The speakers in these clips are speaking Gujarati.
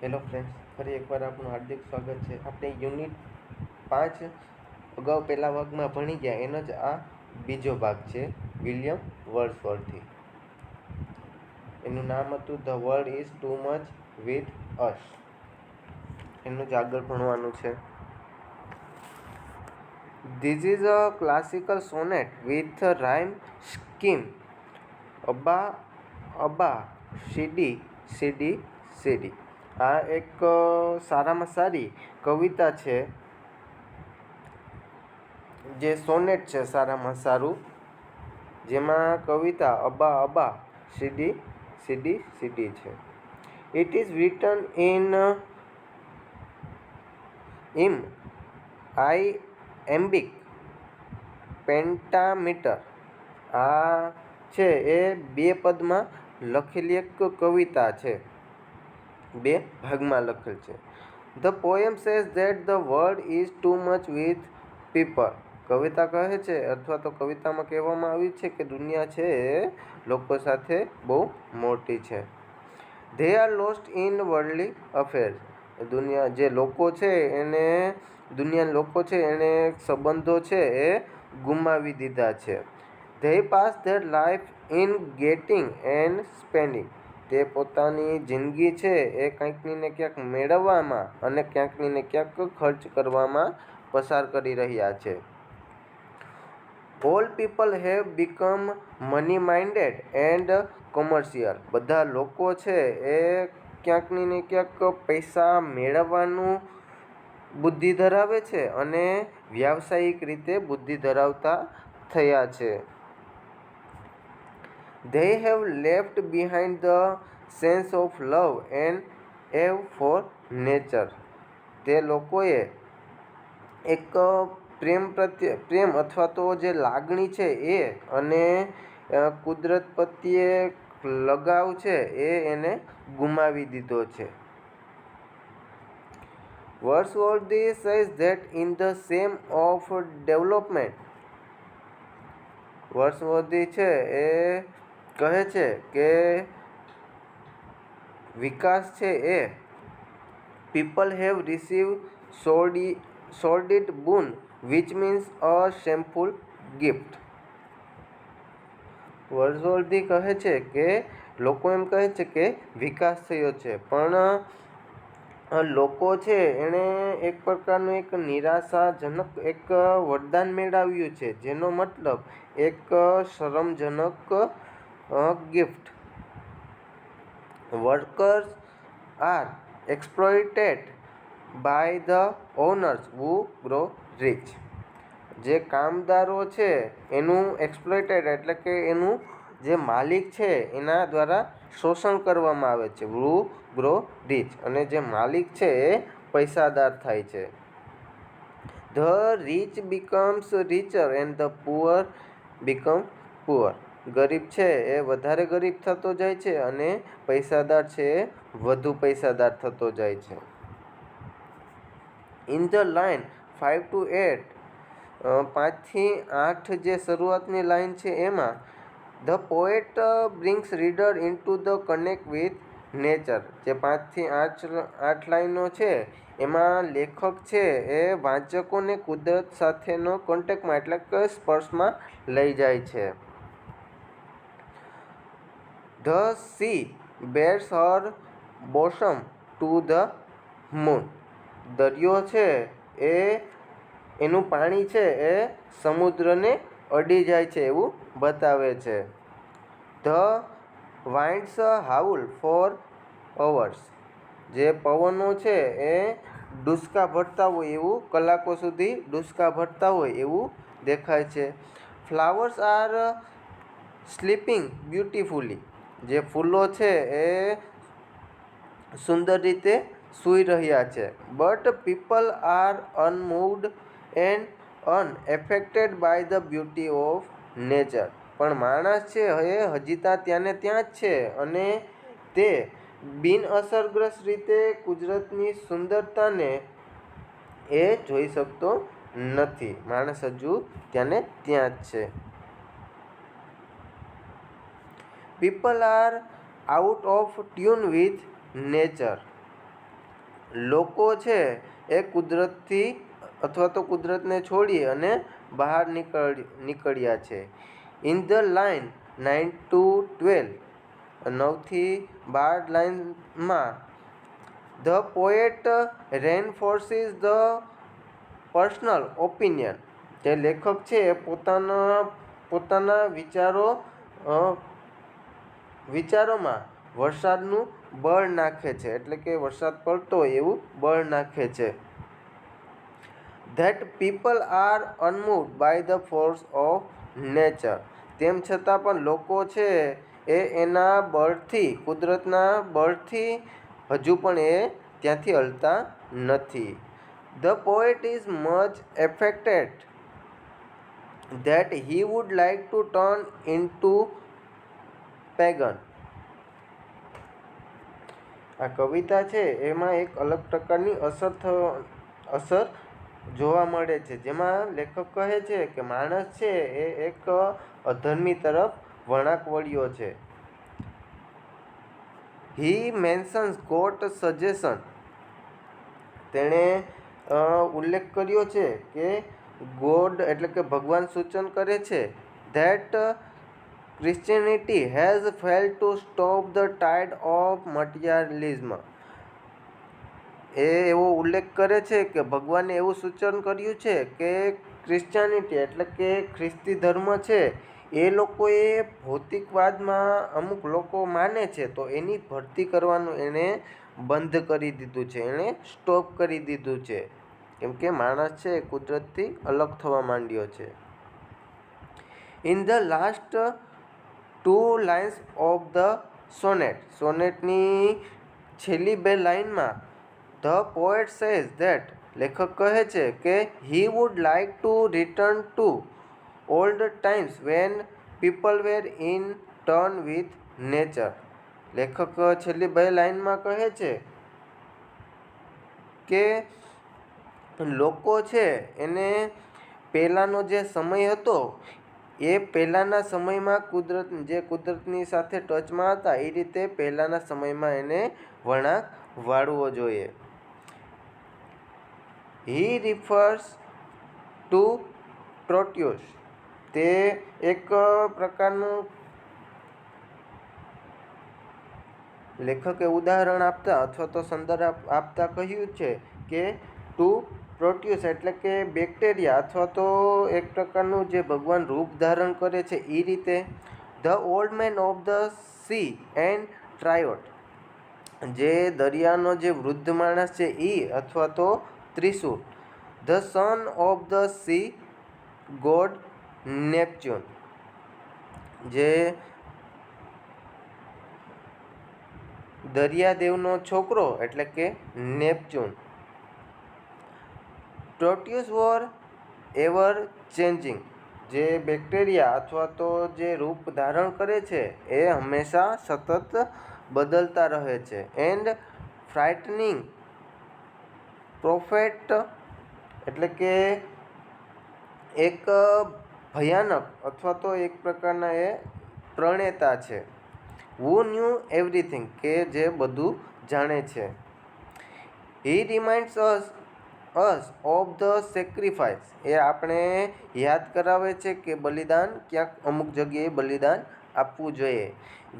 હેલો ફ્રેન્ડ્સ, ફરી એકવાર આપનું હાર્દિક સ્વાગત છે. આપણે યુનિટ 5 અગાઉ પહેલા વર્ગમાં ભણી ગયા એનો જ આ બીજો ભાગ છે. વિલિયમ વર્ડસવર્થી, એનું નામ હતું the world is too much with us. એનું જ આગળ ભણવાનું છે. This is a classical sonnet with rhyme scheme. Abba abba C D C D C D. આ એક સારામાં સારી કવિતા છે, જે સોનેટ છે સારામાં સારું, જેમાં કવિતા અબા અબા સીડી સીડી સીડી છે. It is written in iambic pentameter. આ છે એ 2 પદમાં લખેલી એક કવિતા છે, 2 ભાગમાં લખેલ છે. The poem says that the world is too much with people. કવિતા કહે છે, અથવા તો કવિતામાં કહેવામાં આવ્યું છે કે દુનિયા છે લોકો સાથે બહુ મોટી છે. They are lost in worldly affairs. દુનિયા જે લોકો છે એને દુનિયાના લોકો છે એને સંબંધો છે એ ગુમાવી દીધા છે. They pass their life in getting and spending. તે પોતાની જિંદગી છે એ ક્યાંકની ને ક્યાંક મેળવવામાં અને ક્યાંકની ને ક્યાંક ખર્ચ કરવામાં પસાર કરી રહ્યા છે. All people have become money minded and commercial. બધા લોકો છે એ ક્યાંકની ને ક્યાંક પૈસા મેળવવાનું બુદ્ધિ ધરાવે છે અને વ્યાવસાયિક રીતે બુદ્ધિ ધરાવતા થયા છે. They have left behind the sense of love and awe for nature. તે લોકોએ એક પ્રેમ અથવા તો જે લાગણી છે એ અને કુદરત પ્રત્યે લગાવ છે એને ગુમાવી દીધો છે. Wordsworthy says that in the same of development. વર્ડસવર્થી છે એ કહે છે કે વિકાસ છે એ people have received sordid boon which means a shameful gift. વર્ડસવર્થી કહે છે કે લોકો એમ કહે છે કે વિકાસ થયો છે, પણ લોકો છે એણે એક પ્રકારનું એક નિરાશાજનક એક વરદાન મેળવ્યું છે, જેનો મતલબ એક શરમજનક gift. Workers are exploited by the owners who grow rich. જે કામદારો છે એનું એક્સપ્લોઇટેડ એટલે કે એનું જે માલિક છે એના દ્વારા શોષણ કરવામાં આવે છે, હુ ગ્રો રિચ. અને જે માલિક છે એ પૈસાદાર થાય છે. The rich becomes richer and the poor become poor. ગરીબ છે એ વધારે ગરીબ થતો જાય છે અને પૈસાદાર છે એ વધુ પૈસાદાર થતો જાય છે. ઇન ધ લાઇન 5 to 8, 5 થી 8 જે શરૂઆતની લાઈન છે એમાં the poet brings reader into the connect with nature. જે 5 થી 8 લાઈનો છે એમાં લેખક છે એ વાંચકોને કુદરત સાથેનો કોન્ટેક્ટમાં એટલે કે સ્પર્શમાં લઈ જાય છે. The sea bares her bosom to the moon. દરિયો છે એ એનું પાણી છે એ સમુદ્રને અડી જાય છે એવું બતાવે છે. The winds howl for hours. જે પવનો છે એ ડૂસકા ભરતા હોય એવું કલાકો સુધી ડૂસકા ભરતા હોય એવું દેખાય છે. Flowers are sleeping beautifully. જે ફૂલો છે એ સુંદર રીતે સૂઈ રહ્યા છે. But people are unmoved and unaffected by the beauty of nature. પણ માણસ છે એ હજી ત્યાં ને ત્યાં જ છે અને તે બિનઅસરગ્રસ્ત રીતે કુદરતની સુંદરતાને એ જોઈ શકતો નથી. માણસ હજુ ત્યાં ને ત્યાં જ છે. People are out of tune with nature. લોકો છે એ કુદરતથી અથવા તો કુદરતને છોડી અને બહાર નીકળ્યા છે. ઇન ધ લાઇન 9 to 12, 9-12 લાઇનમાં the poet reinforces the personal opinion. જે લેખક છે એ પોતાના વિચારોમાં વરસાદનું બળ નાખે છે, એટલે કે વરસાદ પડતો હોય એવું બળ નાખે છે. That people are unmoved by the force of nature. તેમ છતાં પણ લોકો છે એ એના બળથી, કુદરતના બળથી હજુ પણ એ ત્યાંથી હલતા નથી. The poet is much affected that he would like to turn into pagan. આ કવિતા છે એમાં એક અલગ પ્રકારની અસર જોવા મળે છે, જેમાં લેખક કહે છે કે માણસ છે એ એક અધર્મી તરફ વળાંક વળ્યો છે. હી મેન્શન્સ ગોડ સજેશન. તેણે ઉલ્લેખ કર્યો છે કે ગોડ એટલે કે ભગવાન સૂચન કરે છે that Christianity has failed to stop the tide of materialism. એ એવો ઉલ્લેખ કરે છે કે ભગવાને એવું સૂચન કર્યું છે કે ક્રિશ્ચિયાનિટી એટલે કે ખ્રિસ્તી ધર્મ છે એ લોકોએ ભૌતિકવાદમાં અમુક લોકો માને છે તો એની ભરતી કરવાનું એણે બંધ કરી દીધું છે, એણે સ્ટોપ કરી દીધું છે, કેમ કે માણસ છે એ કુદરતથી અલગ થવા માંડ્યો છે. In the last 2 lines of the sonnet. સોનેટની છેલ્લી 2 લાઇનમાં ધ પોએટ સેઝ ધેટ. લેખક કહે છે કે he would like to return to old times when people were in turn with nature. લેખક છેલ્લી 2 લાઇનમાં કહે છે કે લોકો છે એને પહેલાંનો જે સમય હતો એ પહેલાંના સમયમાં કુદરતની સાથે ટચમાં હતા એ રીતે પહેલાંના સમયમાં એને વળાંક વાળવો જોઈએ. હી રિફર્સ ટુ પ્રોટ્યુસ. તે એક પ્રકારનું લેખકે ઉદાહરણ આપતા અથવા તો સંદર્ભ આપતા કહ્યું છે કે ટુ પ્રોટ્યુસ એટલે કે બેક્ટેરિયા અથવા તો એક પ્રકારનું જે ભગવાન રૂપ ધારણ કરે છે એ રીતે. The old man of the sea and trident. જે દરિયાનો જે વૃદ્ધ માણસ છે એ અથવા તો ત્રિશૂળ. The son of the sea god Neptune. જે દરિયાદેવનો છોકરો એટલે કે Neptune. Proteus war ever changing. જે બેક્ટેરિયા અથવા તો જે રૂપ ધારણ કરે છે એ હંમેશા સતત બદલતા રહે છે. એન્ડ ફ્રાઇટનિંગ પ્રોફેટ એટલે કે એક ભયાનક અથવા તો એક પ્રકારના એ પ્રણેતા છે. હુ ન્યૂ એવરીથિંગ કે જે બધું જાણે છે. He reminds us of the sacrifice. એ આપણે યાદ કરાવે છે કે બલિદાન ક્યાંક અમુક જગ્યાએ બલિદાન આપવું જોઈએ.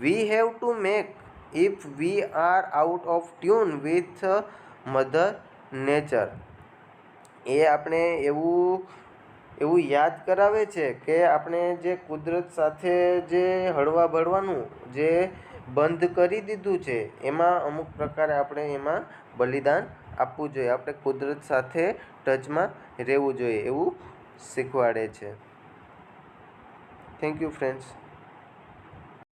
We have to make if we are out of tune with mother nature. એ આપણે એવું યાદ કરાવે છે કે આપણે જે કુદરત સાથે જે હળવા ભળવાનું જે બંધ કરી દીધું છે એમાં અમુક પ્રકારે આપણે એમાં બલિદાન આપવું જોઈએ. આપણે કુદરત સાથે ટચમાં રહેવું જોઈએ એવું શીખવાડે છે. Thank you friends.